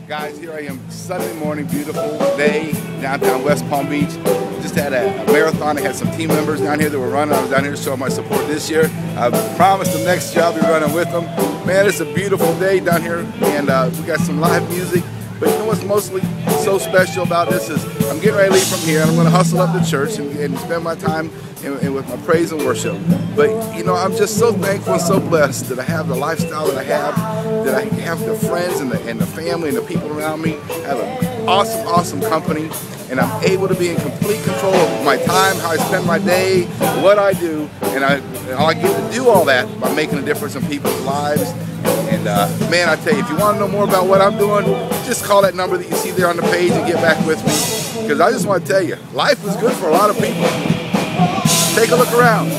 Guys, here I am, Sunday morning, beautiful day, downtown West Palm Beach. Just had a marathon. I had some team members down here that were running. I was down here to show my support this year. I promised them next year I'll be running with them. Man, it's a beautiful day down here, and we got some live music. But you know what's mostly so special about this is I'm getting ready to leave from here, and I'm going to hustle up to church and spend my time with my praise and worship. But you know, I'm just so thankful and so blessed that I have the lifestyle that I have the friends and the family and the people around me. I have an awesome company, and I'm able to be in complete control of my time, how I spend my day, what I do, and I get to do all that by making a difference in people's lives. And man, I tell you, if you want to know more about what I'm doing, just call that number that you see there on the page and get back with me. Because I just want to tell you, life is good for a lot of people. Take a look around.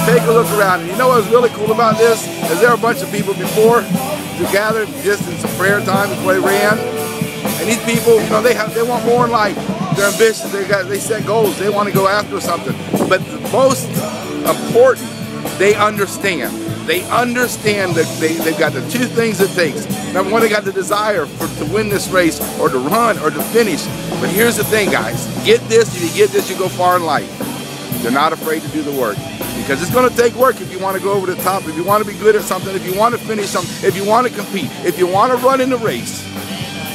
Take a look around. And you know what's really cool about this? Is there were a bunch of people before who gathered just in some prayer time before they ran. And these people, you know, they want more in life. They're ambitious. They set goals. They want to go after something. But the most important, they understand. They understand that they've got the two things it takes. Number one, they got the desire to win this race, or to run, or to finish. But here's the thing, guys. Get this. If you get this, you go far in life. They're not afraid to do the work. Because it's going to take work if you want to go over the top, if you want to be good at something, if you want to finish something, if you want to compete, if you want to run in the race.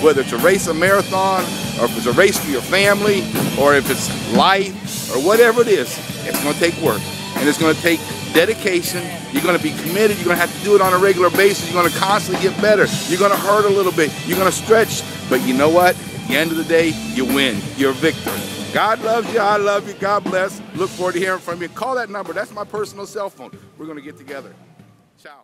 Whether it's a race, a marathon, or if it's a race for your family, or if it's life, or whatever it is, it's going to take work. And it's going to take dedication. You're going to be committed. You're going to have to do it on a regular basis. You're going to constantly get better. You're going to hurt a little bit. You're going to stretch. But you know what? At the end of the day, you win. You're a victor. God loves you. I love you. God bless. Look forward to hearing from you. Call that number. That's my personal cell phone. We're going to get together. Ciao.